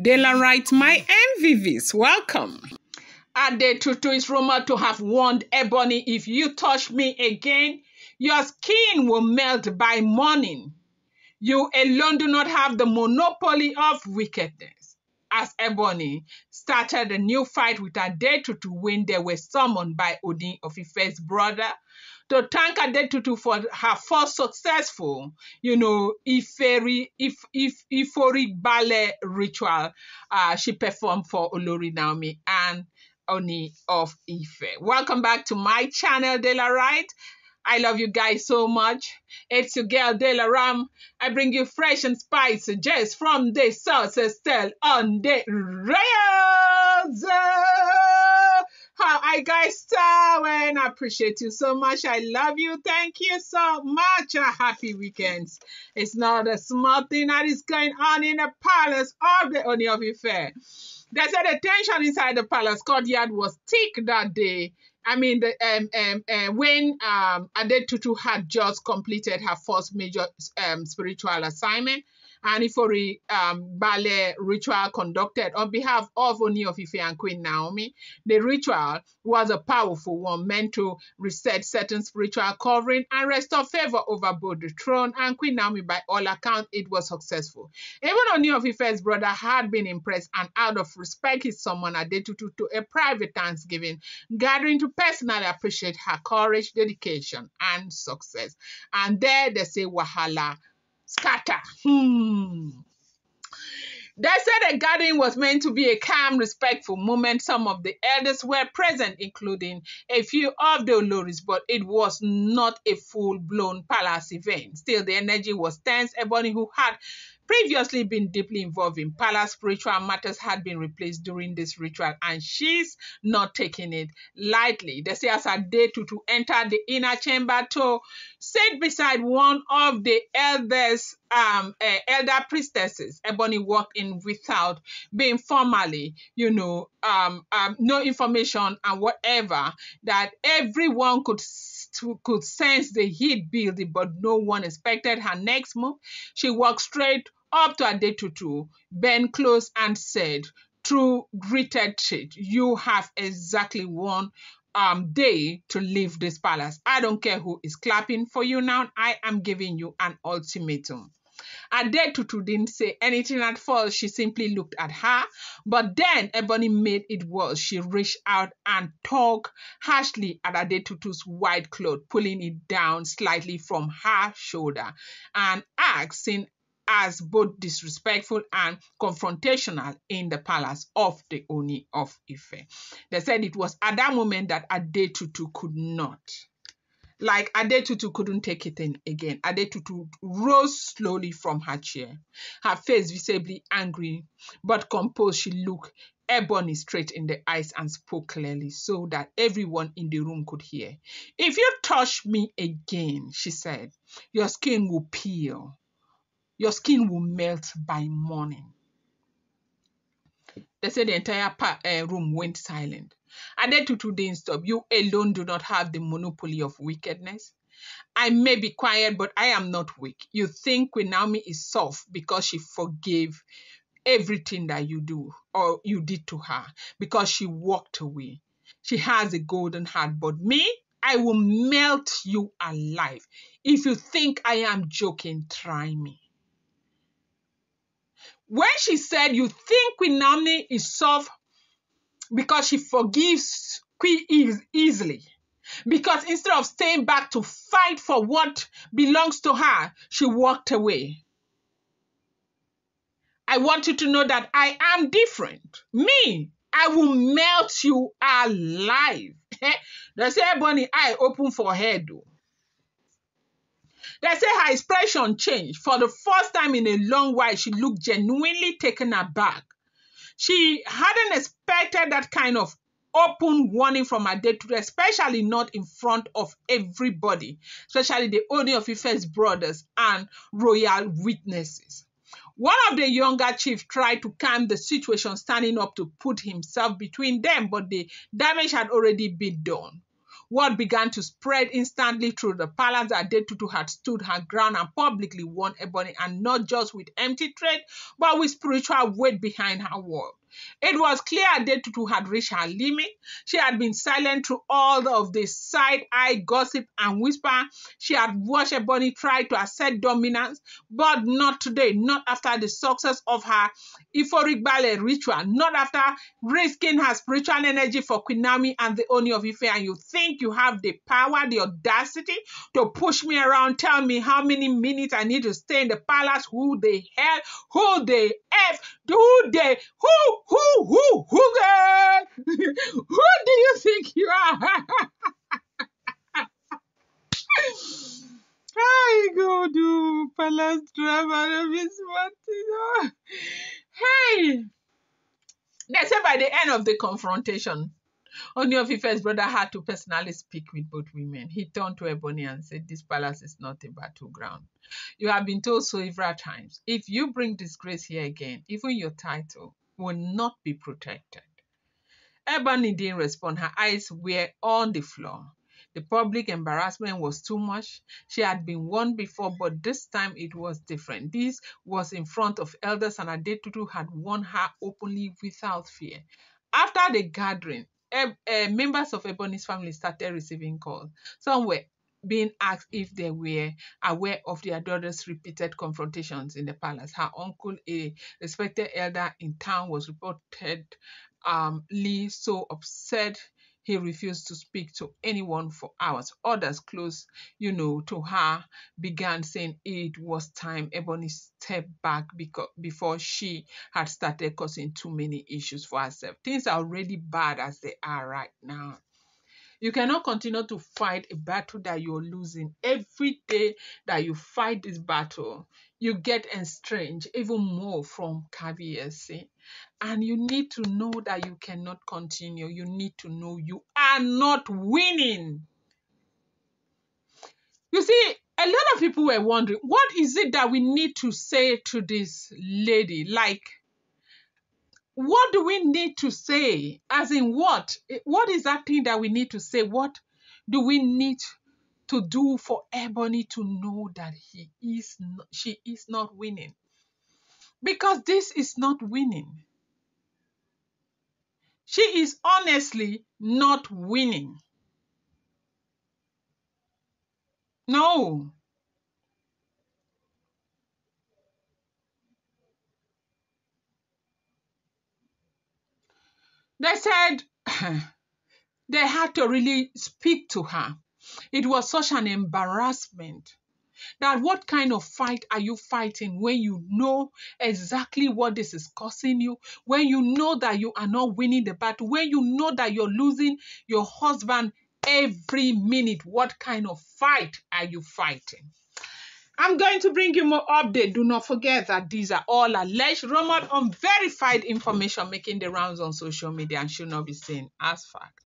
Dela writes, my MVVs, welcome. Adetutu is rumored to have warned Ebony, if you touch me again, your skin will melt by morning. You alone do not have the monopoly of wickedness. As Ebony started a new fight with Adetutu when they were summoned by Ooni of Ife's brother to thank Adetutu for her first successful, Ifori ballet ritual she performed for Olori Naomi and Ooni of Ife. Welcome back to my channel, Dela Wright. I love you guys so much. It's your girl, Dela Ram. I bring you fresh and spicy just from the sources tell on the rails. How I guys doing? I appreciate you so much. I love you. Thank you so much. Happy weekends. It's not a small thing that is going on in the palace of the Ooni of Ife. They said the tension inside the palace courtyard was thick that day. I mean, when Adetutu had just completed her first major spiritual assignment, and Ifori ballet ritual conducted on behalf of Ooni of Ife and Queen Naomi. The ritual was a powerful one meant to reset certain spiritual covering and restore favor over both the throne and Queen Naomi. By all accounts, it was successful. Even Ooni of Ife's brother had been impressed, and out of respect, he summoned Adetutu to a private Thanksgiving gathering to personally appreciate her courage, dedication, and success. And there they say wahala scatter. They said the gathering was meant to be a calm, respectful moment. Some of the elders were present, including a few of the Oloris, but it was not a full-blown palace event. Still, the energy was tense. Ebony, who had previously been deeply involved in palace spiritual matters, had been replaced during this ritual, and she's not taking it lightly. They say as Adetutu entered the inner chamber to sit beside one of the elders, elder priestesses, Ebony walked in without being formally, no information and whatever, that everyone could sense the heat building, but no one expected her next move. She walked straight up to Adetutu, bent close and said, through gritted teeth, you have exactly 1 day to leave this palace. I don't care who is clapping for you now. I am giving you an ultimatum. Adetutu didn't say anything at first. She simply looked at her. But then Ebony made it worse. She reached out and tugged harshly at Adetutu's white cloth, pulling it down slightly from her shoulder, and acting as both disrespectful and confrontational in the palace of the Ooni of Ife. They said it was at that moment that Adetutu could not. Like Adetutu couldn't take it in again. Adetutu rose slowly from her chair, her face visibly angry but composed. She looked Ebony straight in the eyes and spoke clearly so that everyone in the room could hear. If you touch me again, she said, your skin will peel. Your skin will melt by morning. They said the entire room went silent. Adetutu didn't stop. You alone do not have the monopoly of wickedness. I may be quiet, but I am not weak. You think Queen Naomi is soft because she forgave everything that you do or you did to her, because she walked away. She has a golden heart, but me, I will melt you alive. If you think I am joking, try me. When she said you think Queen Naomi is soft because she forgives easily, because instead of staying back to fight for what belongs to her, she walked away. I want you to know that I am different. Me, I will melt you alive. They say Ebony eye open for her though. They say her expression changed. For the first time in a long while, she looked genuinely taken aback. She hadn't expected that kind of open warning from Adetutu, especially not in front of everybody, especially the Ooni of Ife's brothers and royal witnesses. One of the younger chiefs tried to calm the situation, standing up to put himself between them, but the damage had already been done. Word began to spread instantly through the palace that Adetutu had stood her ground and publicly won Ebony, and not just with empty threat, but with spiritual weight behind her word. It was clear Adetutu had reached her limit. She had been silent through all of the side-eye gossip and whisper. She had watched Ebony try to assert dominance, but not today, not after the success of her euphoric ballet ritual, not after risking her spiritual energy for Queen Naomi and the Oni of Ife. And you think you have the power, the audacity to push me around, tell me how many minutes I need to stay in the palace? Who the hell, who the F, who the, who the, who do you think you are? I go do palace drama of his Martin. Hey, they said by the end of the confrontation, Ooni of Ife's brother had to personally speak with both women. He turned to Ebony and said, "This palace is not a battleground. You have been told so several times. If you bring disgrace here again, even your title will not be protected." Ebony didn't respond. Her eyes were on the floor. The public embarrassment was too much. She had been warned before, but this time it was different. This was in front of elders, and Adetutu had warned her openly without fear. After the gathering, members of Ebony's family started receiving calls. Some were being asked if they were aware of their daughter's repeated confrontations in the palace. Her uncle, a respected elder in town, was reported so upset he refused to speak to anyone for hours. Others close, to her began saying it was time Ebony stepped back before she had started causing too many issues for herself. Things are already bad as they are right now. You cannot continue to fight a battle that you're losing. Every day that you fight this battle, you get estranged even more from KBSC. And you need to know that you cannot continue. You need to know you are not winning. You see, a lot of people were wondering, what is it that we need to say to this lady? Like, what do we need to say? As in what? What is that thing that we need to say? What do we need to do for Ebony to know that she is not winning? Because this is not winning. She is honestly not winning. No. They said they had to really speak to her. It was such an embarrassment. That what kind of fight are you fighting when you know exactly what this is causing you, when you know that you are not winning the battle, when you know that you're losing your husband every minute? What kind of fight are you fighting? I'm going to bring you more update. Do not forget that these are all alleged, rumored, unverified information making the rounds on social media and should not be seen as fact.